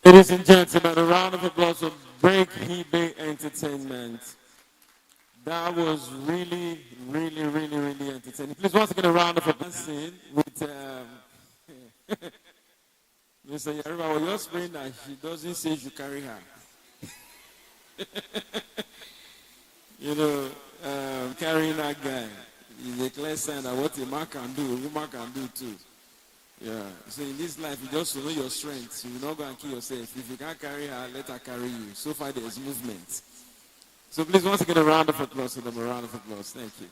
Ladies and gentlemen, a round of applause for Break Hebe Entertainment. That was really, really, really, really entertaining. Please, once again, a round of applause with Mr. Yaruba. Well, you're saying that she doesn't say you carry her. Carrying that guy is a clear sign that what a man can do, a woman can do too. Yeah. So in this life, you just know your strengths. You will not go and kill yourself. If you can't carry her, let her carry you. So far, there is movement. So please, once again, a round of applause for them. A round of applause. Thank you.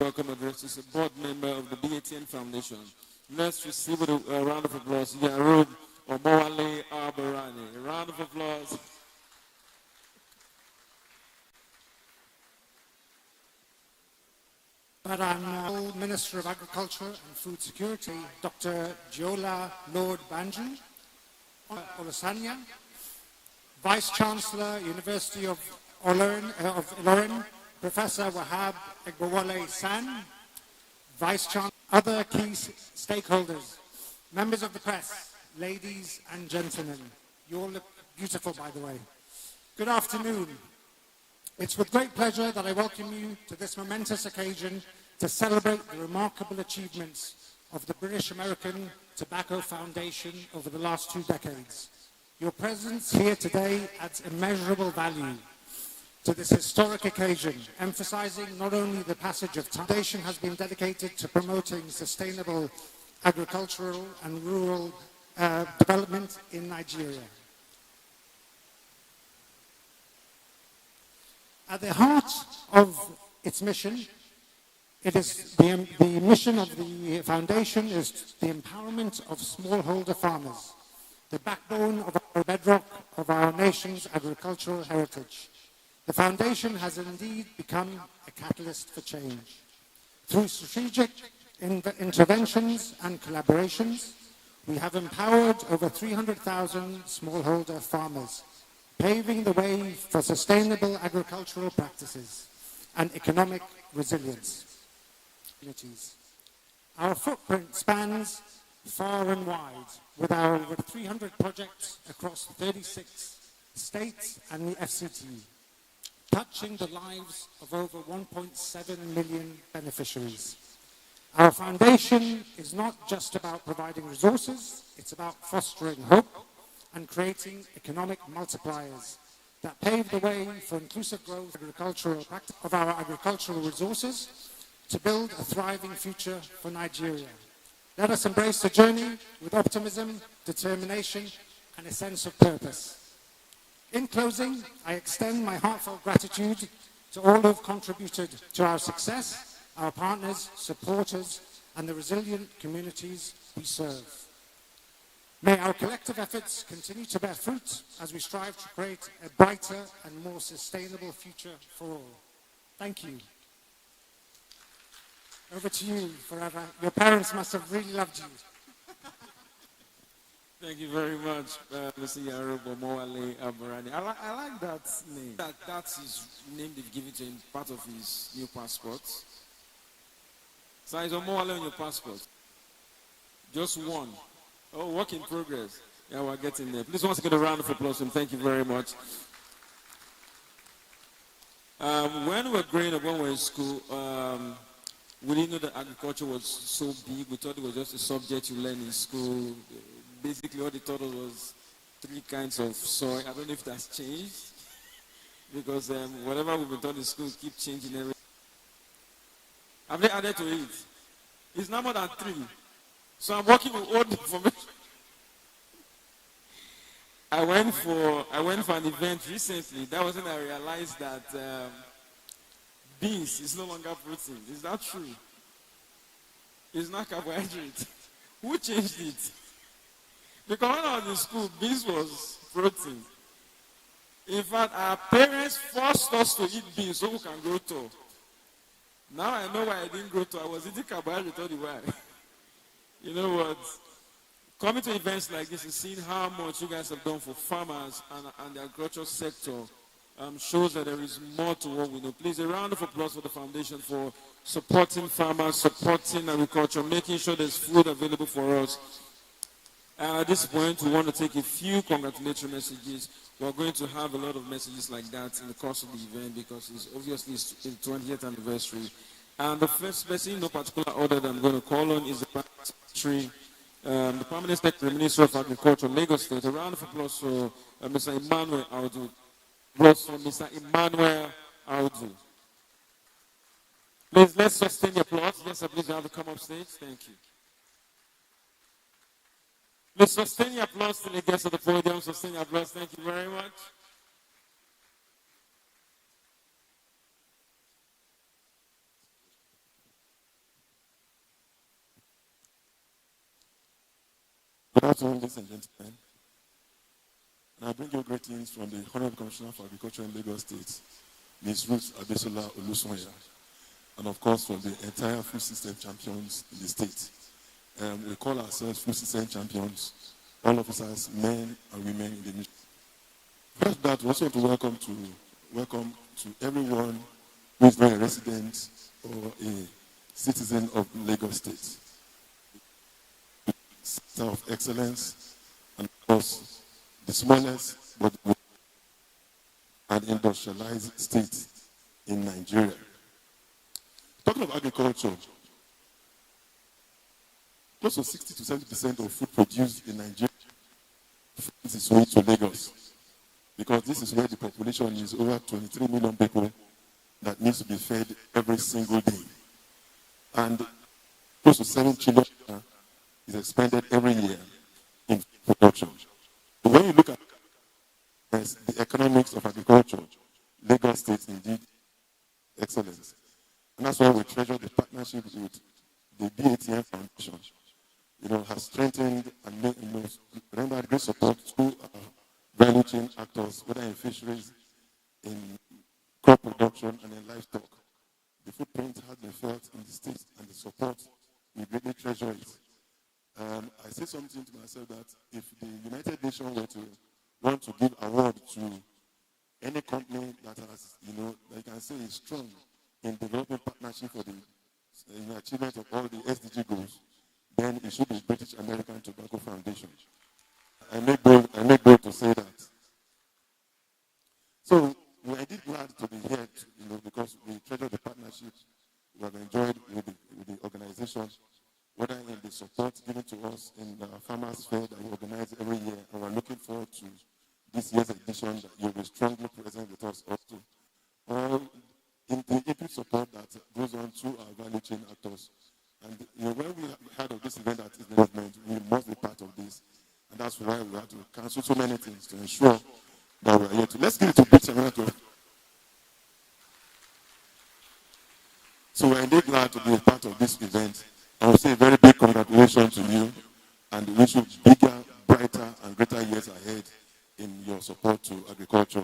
Welcome address to a board member of the BATN Foundation. Let's receive a round of applause. Yarub Omowale Albarani. A round of applause. But I'm now Minister of Agriculture and Food Security, Dr. Jola Lord Banju, Olusanya, Vice Chancellor, University of Ilorin, Professor Wahab Egbawale San, Vice Chancellor, other key stakeholders, members of the press, ladies and gentlemen. You all look beautiful, by the way. Good afternoon. It's with great pleasure that I welcome you to this momentous occasion to celebrate the remarkable achievements of the British American Tobacco Foundation over the last 2 decades. Your presence here today adds immeasurable value to this historic occasion, emphasizing not only the passage of time. The foundation has been dedicated to promoting sustainable agricultural and rural development in Nigeria. At the heart of its mission, it is the mission of the foundation is the empowerment of smallholder farmers, the backbone of our bedrock of our nation's agricultural heritage. The foundation has indeed become a catalyst for change. Through strategic interventions and collaborations, we have empowered over 300,000 smallholder farmers, paving the way for sustainable agricultural practices and economic resilience. Our footprint spans far and wide, with our over 300 projects across 36 states and the FCT, touching the lives of over 1.7 million beneficiaries. Our foundation is not just about providing resources, it's about fostering hope and creating economic multipliers that pave the way for inclusive growth of our agricultural resources to build a thriving future for Nigeria. Let us embrace the journey with optimism, determination, and a sense of purpose. In closing, I extend my heartfelt gratitude to all who have contributed to our success, our partners, supporters, and the resilient communities we serve. May our collective efforts continue to bear fruit as we strive to create a brighter and more sustainable future for all. Thank you. Over to you, Forever. Your parents must have really loved you. Thank you very much, Mr. Yaruba Omowale Albarani. I like that name. That's his name they've given to him, part of his new passport. So it's Omowale on your passport. Just one. Oh, work in progress. Yeah, we're getting there. Please once again a round of applause and thank you very much. When we were growing up, when we were in school, we didn't know that agriculture was so big. We thought it was just a subject you learn in school. Basically, all they taught us was 3 kinds of soil. I don't know if that's changed. Because whatever we've been taught in school keep changing everything. Have they added to it? It's now more than 3. So I'm working with old information. I went for an event recently. That was when I realized that beans is no longer protein. Is that true? It's not carbohydrate. Who changed it? Because when I was in school, beans was protein. In fact, our parents forced us to eat beans so we can grow tall. Now I know why I didn't grow tall. I was eating carbohydrate all the while. You know what? Coming to events like this and seeing how much you guys have done for farmers and the agricultural sector shows that there is more to what we know. Please, a round of applause for the foundation for supporting farmers, supporting agriculture, making sure there's food available for us. At this point, we want to take a few congratulatory messages. We're going to have a lot of messages like that in the course of the event because it's obviously it's the 20th anniversary. And the first person in no particular order that I'm going to call on is the Permanent Secretary, the Permanent Secretary, Minister of Agriculture, Lagos State. A round of applause for Mr. Emmanuel Audu. Applause for Mr. Emmanuel Audu. Please, let's sustain the applause. Yes, I please have to come up stage. Thank you. Please sustain your applause till it gets to the podium. Sustain your applause. Thank you very much. Good afternoon, ladies and gentlemen. And I bring you greetings from the Honorable Commissioner for Agriculture in Lagos State, Ms. Ruth Adesola Olusonya, and of course from the entire food system champions in the state. We call ourselves food system champions, all officers, men and women in the mission. First, that we also want to welcome to everyone who is not a resident or a citizen of Lagos State. Center of excellence, and of course, the smallest but and industrialized state in Nigeria. Talking of agriculture, close to 60 to 70% of food produced in Nigeria is sold to Lagos, because this is where the population is over 23 million people that needs to be fed every single day. And close to 7 trillion is expended every year in production. So when you look at the economics of agriculture, Lagos State indeed excellence. And that's why we treasure the partnership with the BATN Foundation. Has strengthened and rendered great support to value chain actors, whether in fisheries, in crop production, and in livestock. The footprint has been felt in the state, and the support, we greatly treasure it. I say something to myself that if the United Nations were to want to give award to any company that has, that you can say is strong in developing partnership for the achievement of all the SDG goals, then it should be British American Tobacco Foundation. I make bold to say that. So we are indeed glad to be here, because we treasure the partnership we have enjoyed with the organization, whether in the support given to us in the Farmers Fair that we organize every year, and we're looking forward to this year's edition that you'll be strongly present with us also, or in the input support that goes on through our value chain actors. And when we heard of this event at this movement, we must be part of this, and that's why we have to cancel so many things to ensure that we're here to. Let's give it to British America. So we're indeed glad to be a part of this event. I will say a very big congratulations to you, and wish you bigger, brighter, and greater years ahead in your support to agriculture,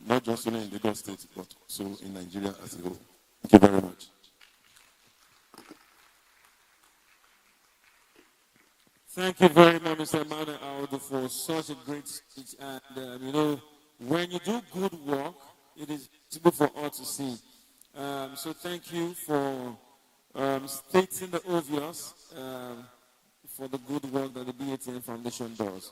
not just only in Lagos State, but also in Nigeria as a whole. Thank you very much. Thank you very much, Mr. Emmanuel Audu, for such a great speech. And, when you do good work, it is possible for all to see. So thank you for stating the obvious for the good work that the BATN Foundation does.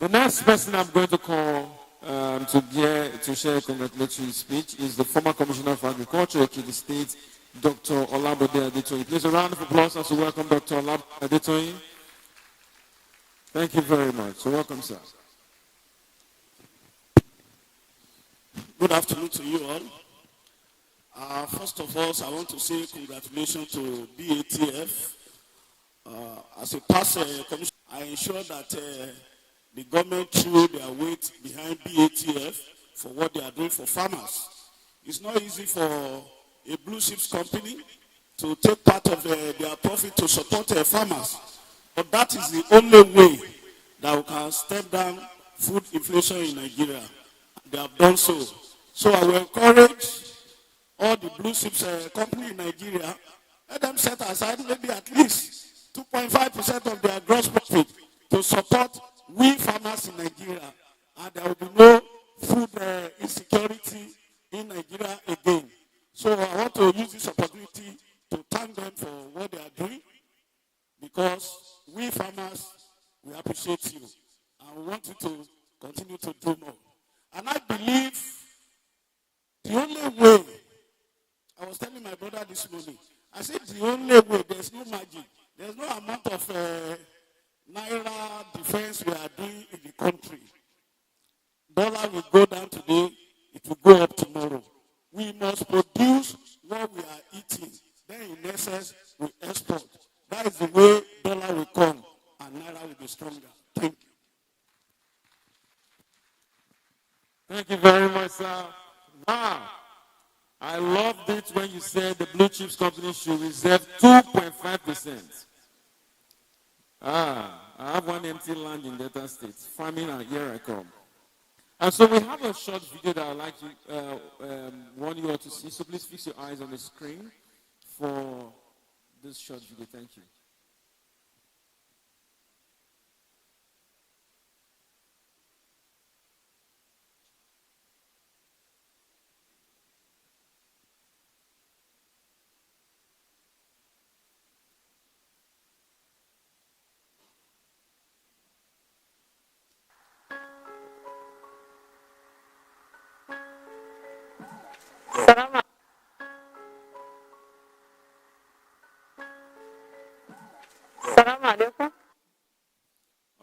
The next person I'm going to call to share a congratulatory speech is the former Commissioner for Agriculture to the state, Dr. Olabode Adetoyin. Please a round of applause as we welcome Dr. Olabode Adetoyin. Thank you very much. So welcome, sir. Good afternoon to you all. First of all, I want to say congratulations to BATF. As a past commissioner, I ensure that the government threw their weight behind BATF for what they are doing for farmers. It's not easy for a blue chips company to take part of their profit to support farmers. But that is the only way that we can step down food inflation in Nigeria. They have done so. So I will encourage all the blue chips company in Nigeria, let them set aside maybe at least 2.5% of their gross profit to support we farmers in Nigeria. And there will be no food insecurity in Nigeria again. So I want to use this opportunity to thank them for what they are doing, because we farmers We appreciate you. And we want you to continue to do more. And I believe the only way, I was telling my brother this morning, I said the only way, there's no magic. There's no amount of naira defense we are doing in the country. Dollar will go down today, it will go up tomorrow. We must produce what we are eating. Then in essence, we export. That is the way dollar will come and naira will be stronger. Thank you. Thank you very much, sir. Wow. I loved it when you said the blue chips company should reserve 2.5%. I have one empty land in Delta State, farming, and here I come. And so we have a short video that I'd like to want you all to see. So please fix your eyes on the screen for this short video. Thank you.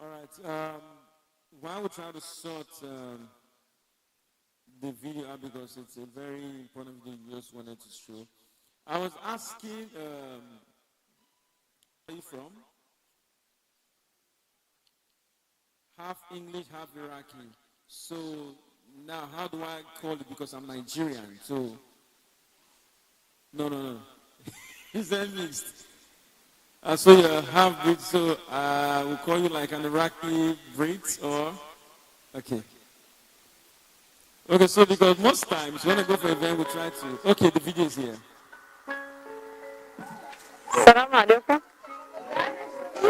All right. While we try to sort the video out because it's a very important video you just wanted to show, I was asking, where are you from? Half English, half Iraqi. So now, how do I call it? Because I'm Nigerian. So, no. Is that mixed? So you have Brit, so we'll call you like an Iraqi Brit or? Okay. Okay, so because most times when I go for an event, we try to, okay, the video is here. Salam alaikum.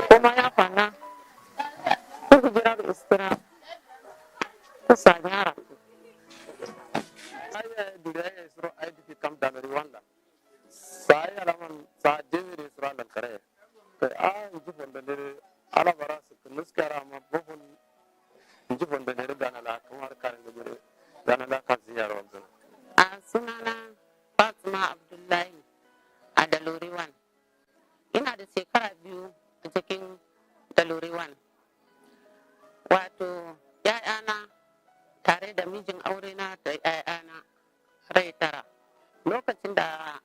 Kuma ya kwana. Kuku jira da iskira. Kusa nyara. Saya duriya Isro IDP camp da Rwanda. Saya alaman sa David Isro al kare. Kai inji fondale ala barasa nuskara ma bohon inji fondale dana la kamar karin gure dana la ka ziyara wanzu. Sunana Fatima Abdullahi a Dalori 1. Ina da shekara 2 a cikin Dalori 1. Wato, ‘ya'yana tare da mijin aurena da ‘ya'yana rai 9. Lokacin da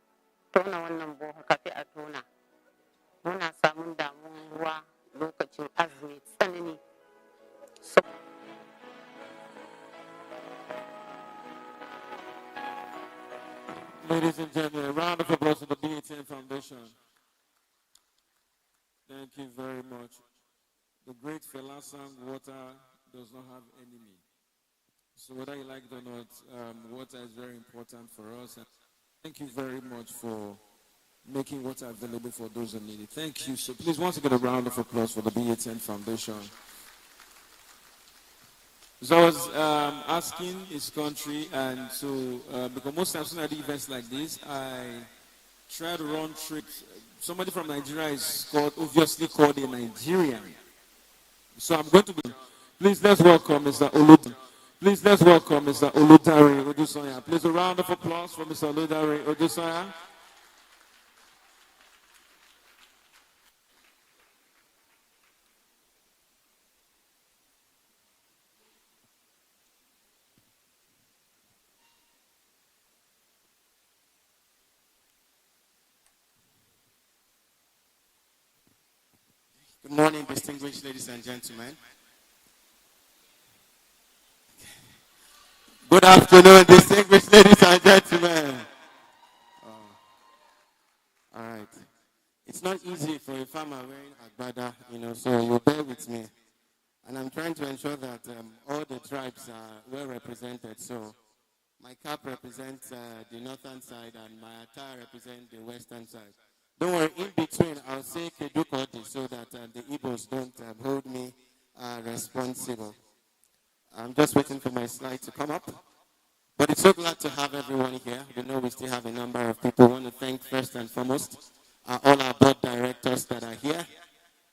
tona wannan boha kafi a tona, muna samun damuwan ruwa lokacin azumi tsanani. Ladies and gentlemen, a round of applause for the BATN Foundation. Thank you very much. The great Fela sang, water does not have enemy. So whether you like it or not, water is very important for us. And thank you very much for making water available for those who need it. Thank you. So please, once again, a round of applause for the BATN Foundation. So I was asking his country, and so because most times when I do events like this, I try to run tricks. Somebody from Nigeria is obviously called a Nigerian. So I'm going to be. Please let's welcome Mr. Oludare. Please let's welcome Mr. Oludare Odusoya. Please a round of applause for Mr. Oludare Odusoya. Good morning, distinguished ladies and gentlemen. Good afternoon, distinguished ladies and gentlemen. All right. It's not easy for a farmer wearing agbada, so you bear with me. And I'm trying to ensure that all the tribes are well represented. So my cap represents the northern side and my attire represents the western side. Don't worry, in between, I'll say Kedukoti so that the Igbos don't hold me responsible. I'm just waiting for my slide to come up. But it's so glad to have everyone here. You know we still have a number of people. I want to thank first and foremost all our board directors that are here.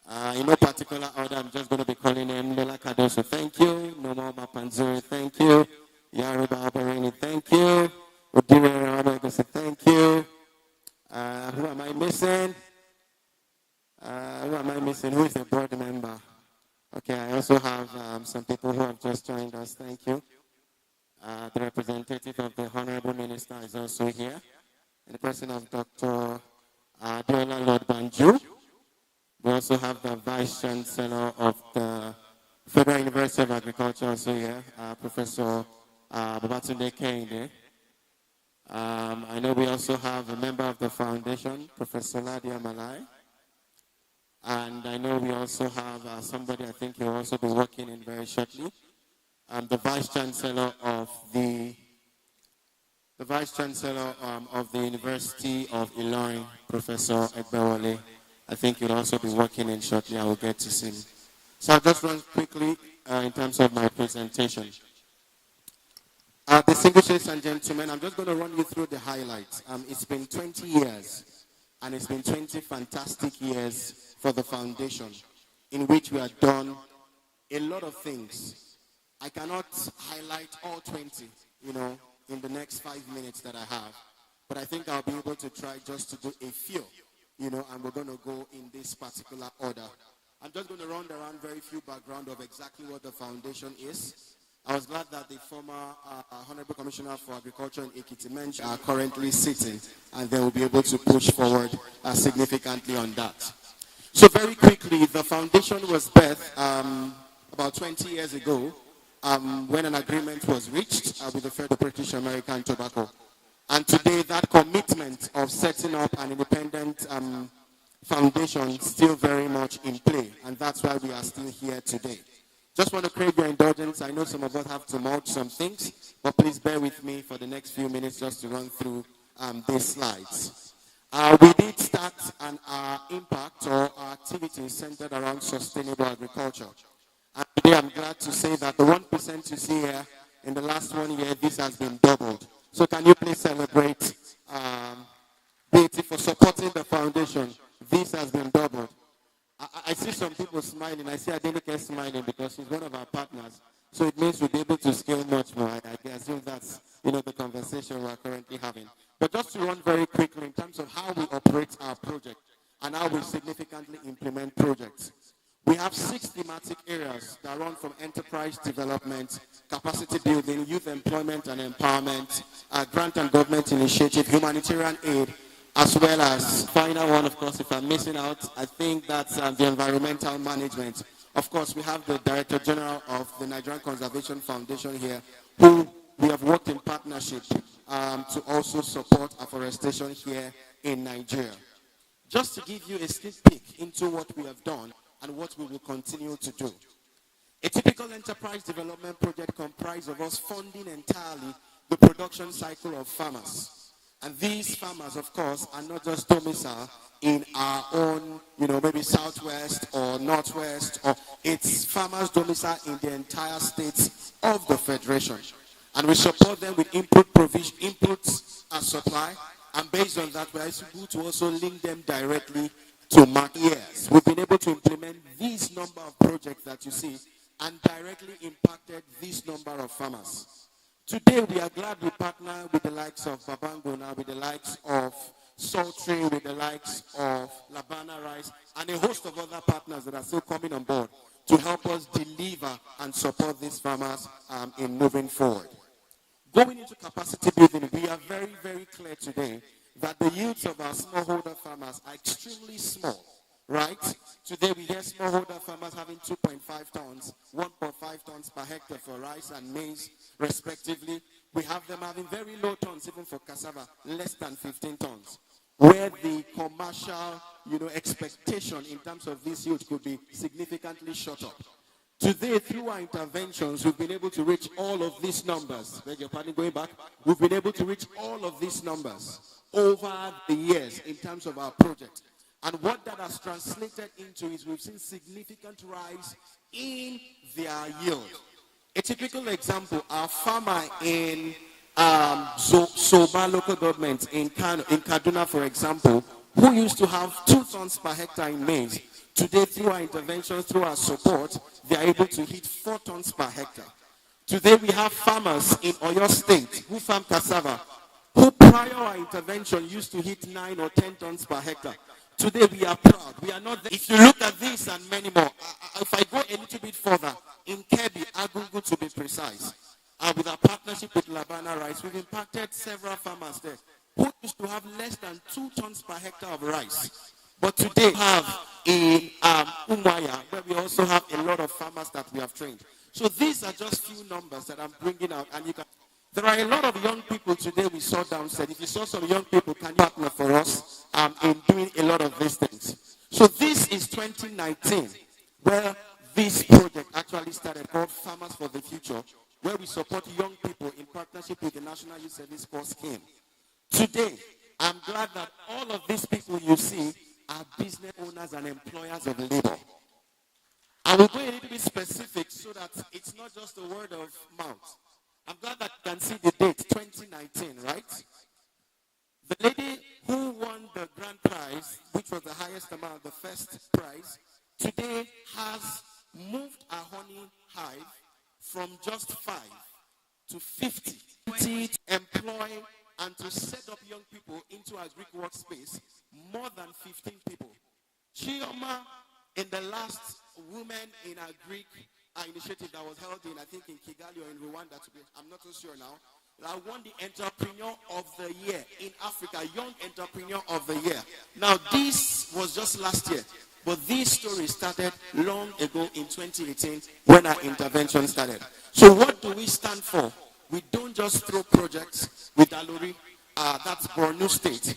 In no particular order, I'm just going to be calling him Lola Kadoso. Thank you. Nomo Mapanzuri. Thank you. Yaruba Abarini. Thank you. Odire Rabagosi. Thank you. Who am I missing? Who is the board member? Okay, I also have some people who have just joined us. Thank you. The representative of the Honorable Minister is also here. In the person of Dr. Adiola Lord Banju. We also have the Vice Chancellor of the Federal University of Agriculture also here, Professor Babatunde Kehinde. I know we also have a member of the foundation, Professor Ladia Malai. And I know we also have somebody I think he'll also be working in very shortly. The Vice Chancellor of the University of Ilorin, Professor Egbewole. I think he'll also be working in shortly. I will get to see him. So I'll just run quickly in terms of my presentation. Distinguished ladies and gentlemen, I'm just going to run you through the highlights. It's been 20 years, and it's been 20 fantastic years for the foundation, in which we have done a lot of things. I cannot highlight all 20, in the next 5 minutes that I have, but I think I'll be able to try just to do a few, and we're going to go in this particular order. I'm just going to run around very few background of exactly what the foundation is. I was glad that the former Honorable Commissioner for Agriculture in Ekiti mentioned are currently sitting, and they will be able to push forward significantly on that. So very quickly, the foundation was birthed about 20 years ago when an agreement was reached with the Federal British American Tobacco. And today, that commitment of setting up an independent foundation is still very much in play, and that's why we are still here today. Just want to crave your indulgence. I know some of us have to mulch some things, but please bear with me for the next few minutes just to run through these slides. We did start our impact or our activities centered around sustainable agriculture. And today I'm glad to say that the 1% you see here, in the last 1 year, this has been doubled. So can you please celebrate BAT for supporting the foundation? This has been doubled. I see some people smiling. I see Adenike smiling because she's one of our partners. So it means we'll be able to scale much more. I assume that's, the conversation we're currently having. But just to run very quickly in terms of how we operate our project and how we significantly implement projects. We have 6 thematic areas that run from enterprise development, capacity building, youth employment and empowerment, grant and government initiative, humanitarian aid, as well as final one, of course, if I'm missing out, I think that's the environmental management. Of course, we have the Director General of the Nigerian Conservation Foundation here, who we have worked in partnership to also support afforestation here in Nigeria. Just to give you a sneak peek into what we have done and what we will continue to do. A typical enterprise development project comprises of us funding entirely the production cycle of farmers. And these farmers, of course, are not just domiciled in our own, maybe southwest or northwest, or it's farmers domiciled in the entire states of the Federation. And we support them with inputs and supply, and based on that, we're able to also link them directly to market. Yes, we've been able to implement this number of projects that you see, and directly impacted this number of farmers. Today, we are glad we partner with the likes of Babangona, with the likes of Sultry, with the likes of Labana Rice, and a host of other partners that are still coming on board to help us deliver and support these farmers in moving forward. Going into capacity building, we are very, very clear today that the yields of our smallholder farmers are extremely small. Right? Today we hear smallholder farmers having 2.5 tons, 1.5 tons per hectare for rice and maize, respectively. We have them having very low tons, even for cassava, less than 15 tons. Where the commercial, expectation in terms of this yield could be significantly short up. Today, through our interventions, we've been able to reach all of these numbers. Beg your pardon, going back. We've been able to reach all of these numbers over the years in terms of our project. And what that has translated into is we've seen significant rise in their yield. A typical example, our farmer in Soba local government in Kaduna, for example, who used to have 2 tons per hectare in maize, today through our intervention, through our support, they are able to hit 4 tons per hectare. Today we have farmers in Oyo State who farm cassava, who prior our intervention used to hit 9 or 10 tons per hectare. Today we are proud. We are not there. If you look at this and many more, if I go a little bit further, in Kebbi, Agungu to be precise, with our partnership with Labana Rice, we've impacted several farmers there who used to have less than 2 tons per hectare of rice. But today we have in Umaya, where we also have a lot of farmers that we have trained. So these are just few numbers that I'm bringing out. And there are a lot of young people today we saw downstairs. If you saw some young people, can you partner for us in doing a lot of these things? So this is 2019, where this project actually started, called Farmers for the Future, where we support young people in partnership with the National Youth Service Corps scheme. Today, I'm glad that all of these people you see are business owners and employers of labor. I will go a little bit specific so that it's not just a word of mouth. I'm glad that you can see the date, 2019, right? The lady who won the grand prize, which was the highest amount, the first prize, today has moved a honey hive from just 5 to 50 to employ and to set up young people into a Greek workspace, more than 15 people. Chioma, in the last Women in a Greek initiative that was held in, I think, in Kigali or in Rwanda, I'm not so sure now, I won the Entrepreneur of the Year in Africa, Young Entrepreneur of the Year. Now, this was just last year, but this story started long ago in 2018 when our intervention started. So what do we stand for? We don't just throw projects with Alori, that's Borno State.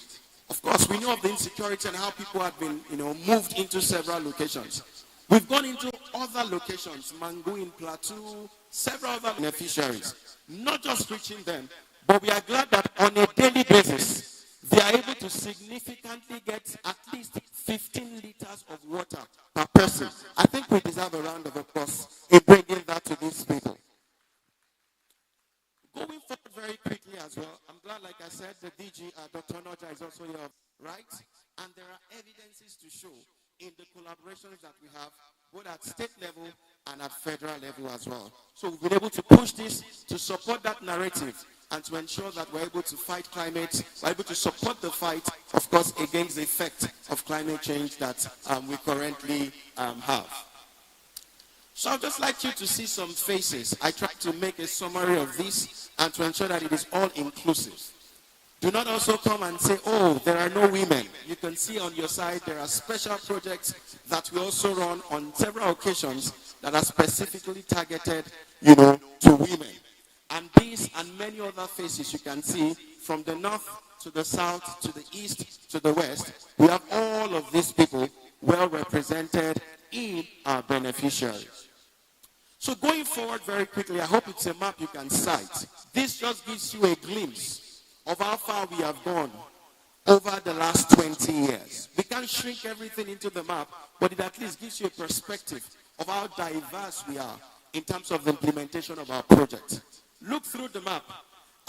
Of course, we know of the insecurity and how people have been, moved into several locations. We've gone into other locations, Mangu in Plateau, several other beneficiaries, not just reaching them, but we are glad that on a daily basis, they are able to significantly get at least 15 liters of water per person. I think we deserve a round of applause in bringing that to these people. Going forward very quickly as well, I'm glad, like I said, the DG, Dr. Noja, is also here, right? And there are evidences to show in the collaborations that we have, both at state level and at federal level as well. So we've been able to push this to support that narrative and to ensure that we're able to fight climate, we're able to support the fight, of course, against the effect of climate change that we currently have. So I'd just like you to see some faces. I tried to make a summary of this and to ensure that it is all inclusive. Do not also come and say, oh, there are no women. You can see on your side there are special projects that we also run on several occasions that are specifically targeted, to women. And these and many other faces you can see from the north to the south, to the east, to the west. We have all of these people well represented in our beneficiaries. So going forward very quickly, I hope it's a map you can cite. This just gives you a glimpse of how far we have gone over the last 20 years. We can't shrink everything into the map, but it at least gives you a perspective of how diverse we are in terms of the implementation of our project. Look through the map,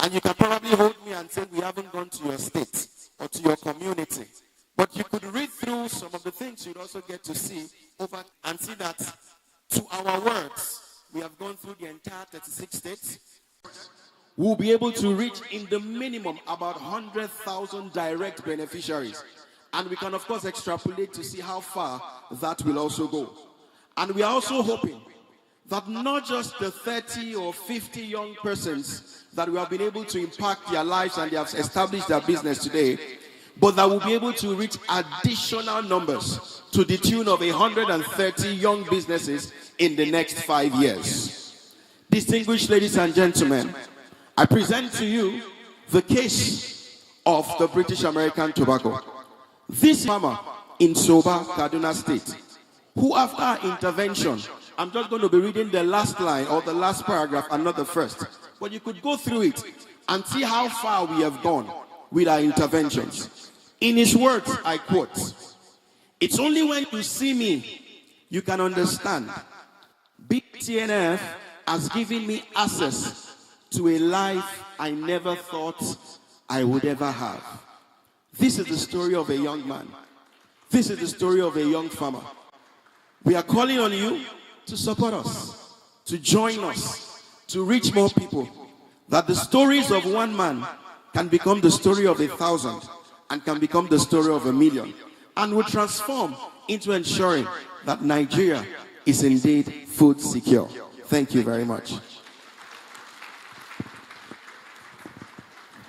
and you can probably hold me and say we haven't gone to your state or to your community. But you could read through some of the things you'd also get to see over and see that, to our words, we have gone through the entire 36 states. We'll be able to reach in the minimum about 100,000 direct beneficiaries. And we can, of course, extrapolate to see how far that will also go. And we are also hoping that not just the 30 or 50 young persons that we have been able to impact their lives and they have established their business today, but that we'll be able to reach additional numbers to the tune of 130 young businesses in the next 5 years. Distinguished ladies and gentlemen, I present to you the case of the British American tobacco. This farmer in Soba, Kaduna State, who after our intervention, I'm just going to be reading the last line or the last paragraph and not the first, but you could go through it and see how far we have gone with our interventions. In his words, I quote, "It's only when you see me, you can understand. BTNF has given me access to a life I never thought I would ever have. This is the story of a young man. This is the story of a young farmer. We are calling on you to support us, to join us, to reach more people, that the stories of one man can become the story of 1,000 and can become the story of 1,000,000 and will transform into ensuring that Nigeria is indeed food secure. Thank you very much.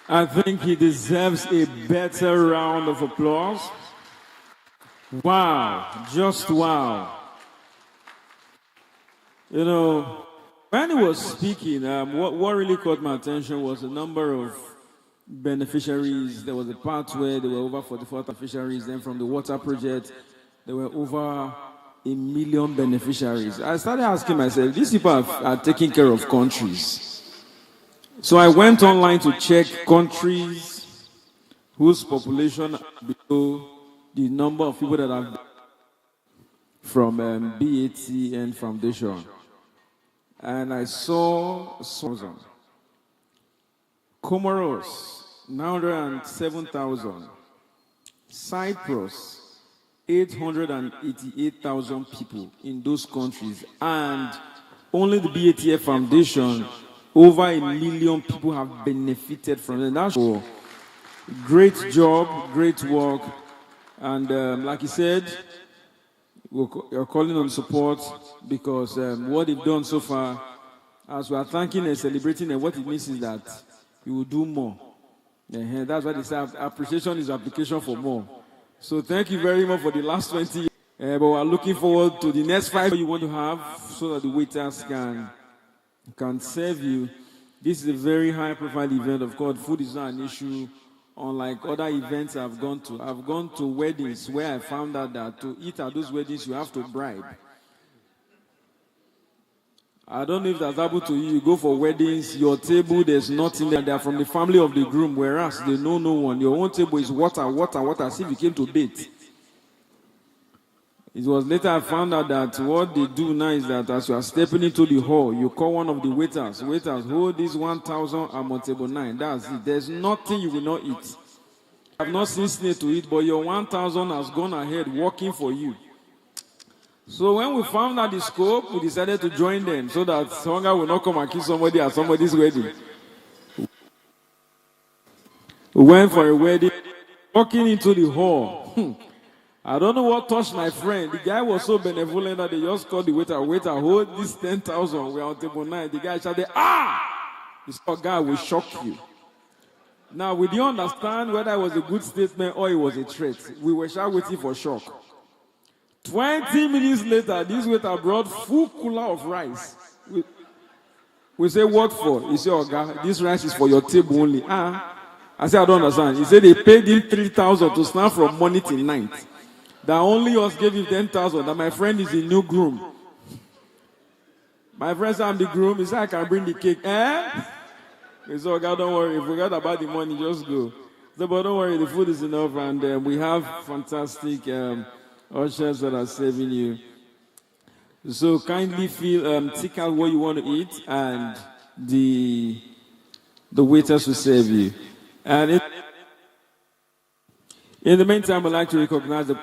I think he deserves a better round of applause. Wow, just wow. You know, when he was speaking, what really caught my attention was the number of beneficiaries. There was a part where there were over 44 beneficiaries. Then from the water project, there were over 1,000,000 beneficiaries. I started asking myself, these people are taking care of countries. So I went online to check countries whose population are below the number of people that have from BATN Foundation. And I saw some. Comoros, 907,000. Cyprus, 888,000 people in those countries. And only the BATF Foundation, over 1,000,000 people have benefited from it. That's great job, great work. And like he said, we're calling on support because what they've done so far, as we are thanking and celebrating, and what it means is that you will do more. That's why they say appreciation is application for more. So thank you very much for the last 20 years. But we're looking forward to the next 5 you want to have so that the waiters can serve you. This is a very high-profile event. Of course, food is not an issue. Unlike other events I've gone to weddings where I found out that to eat at those weddings, you have to bribe. I don't know if that's happened to you. You go for weddings, your table, there's nothing there. They're from the family of the groom, whereas they know no one. Your own table is water, water, water, as if you came to bathe. It was later I found out that what they do now is that as you are stepping into the hall, you call one of the waiters. Waiters, hold this 1,000, I'm on table 9. That's it. There's nothing you will not eat. I've not seen snake to eat, but your 1,000 has gone ahead working for you. So when we found out the scope, we decided to join them so that hunger will not come and kill somebody at somebody's wedding. We went for a wedding, walking into the hall. I don't know what touched my friend. The guy was so benevolent that they just called the waiter, hold this 10,000. We're on table 9. The guy shouted, This guy will shock you. Now, we didn't understand whether it was a good statement or it was a threat. We were just waiting for shock. 20 minutes later, this waiter brought full cooler of rice. We say, what for? He said, Oga, this rice is for your table only. I said, I don't understand. He said they paid him 3,000 to stand from morning till night. That only us gave him 10,000. That my friend is the new groom. My friend said, I'm the groom. He said, I can bring the cake. He said, God, don't worry. Forget about the money. Just go. So, but don't worry. The food is enough. And we have fantastic ushers that are serving you. So kindly feel, take out what you want to eat. And the waiters will serve you. And in the meantime, I'd like to recognize the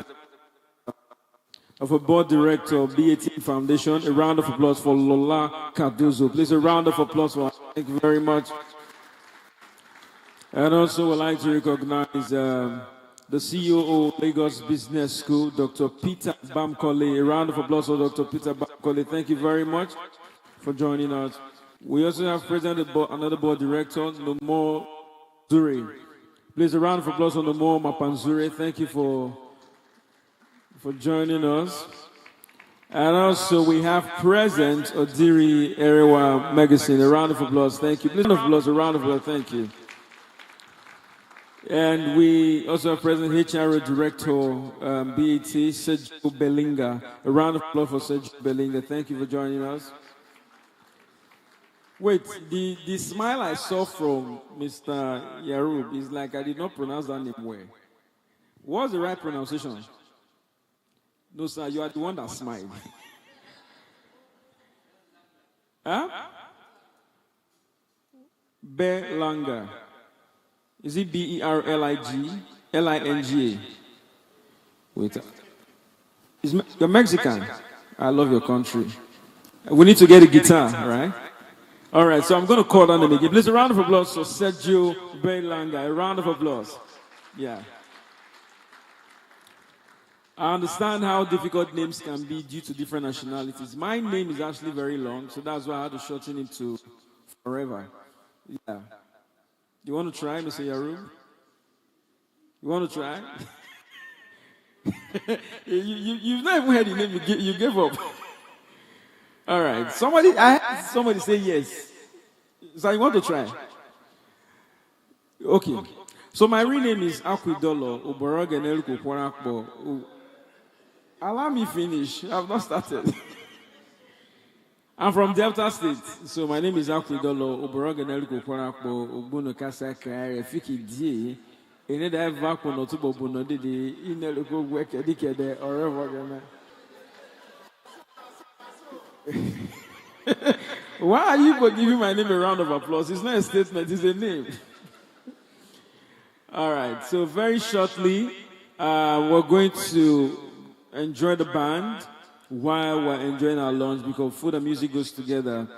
of a board director of BATN Foundation. A round of applause for Lola Cardozo. Please, a round of applause for her. Thank you very much. And also, I'd like to recognize the CEO of Lagos Business School, Dr. Peter Bamkole. A round of applause for Dr. Peter Bamkole. Thank you very much for joining us. We also have present another board director, Nomo Zure. Please, a round of applause for Nomo Mapanzure. Thank you for joining us. And also we have present Odiri Erewa Magazine. A round of applause. Thank you. Please, a round of applause. Thank you. And we also have present HR Director, BAT, Sergio Belinga. A round of applause for Sergio Belinga. Thank you for joining us. Wait, the smile I saw from Mr. Yarub is like I did not pronounce that name well. What's the right pronunciation? No, sir, you are the one that smiled. Berlanga. Is it Berlig? Linga. Wait. You're Mexican. I love your country. We need to get a guitar, right? All right, so I'm going to call on them again. Please, a round of applause for Sergio Berlanga. A round of applause. Yeah. I understand how difficult names can be due to different nationalities. My name is actually very long, so that's why I had to shorten it to Forever. Yeah. You want to try, Mr. Yarub? You want to try? You've not even heard the name, you gave up. All right. Somebody say yes. So you want to try? Okay. So my real name is Akwidolo Oborogenel Kukwarakbo. Allow me finish. I've not started. I'm from Delta State. So my name is Akwidolo Oborogenel Kukwarakbo Obuno Kasaka Refiki D. Ineda Evako no Tubo Buno Didi Ineluko Weke Dikede or Revogana. Why are you giving my name a round of applause? It's not a statement, it's a name. All right, so very shortly, we're going to enjoy the band while we're enjoying our lunch because food and music goes together.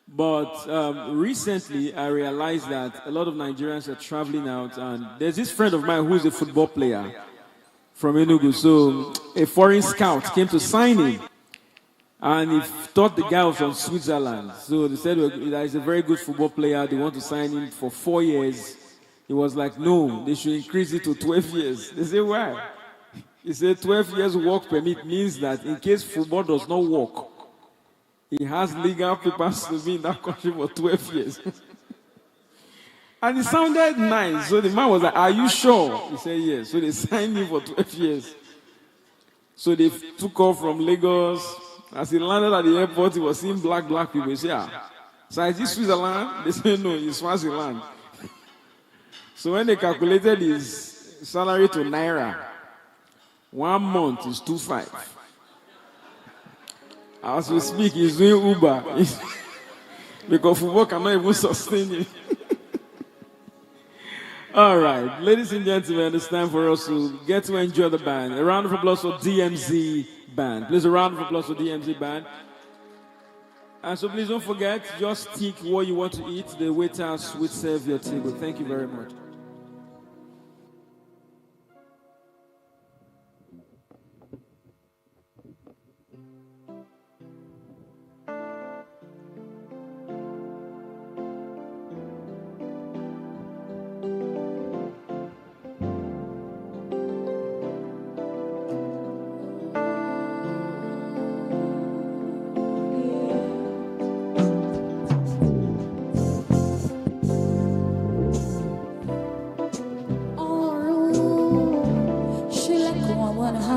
But recently, I realized that a lot of Nigerians are traveling out, and there's this friend of mine who's a football player from Enugu. So a foreign scout came to sign him. And he thought the guy was from Switzerland. So they said, well, he's a very good football player. They want to sign him for 4 years. He was like, no, they should increase it to 12 years. They said, why? He said, 12 years work permit means that in case football does not work, he has legal papers to be in that country for 12 years. And it sounded nice. So the man was like, are you sure? He said, yes. So they signed him for 12 years. So they took off from Lagos. As he landed at the airport, he was seeing black people. He said, yeah. So is this Switzerland? They said, no, it's Swaziland. So when they calculated his salary to Naira, 1 month is 2.5. As we speak, he's doing Uber. Because football cannot even sustain him. All right, ladies and gentlemen, it's time for us to get to enjoy the band. A round of applause for DMZ Band. Please, a round of applause for DMZ Band. And so please don't forget, just tick what you want to eat. The waiters will serve your table. Thank you very much.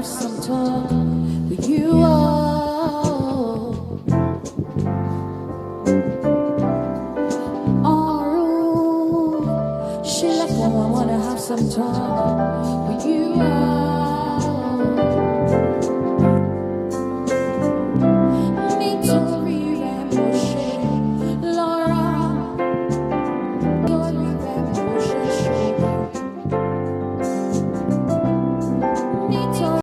Some talk with you all. Oh, she like, I wanna have some talk with you all.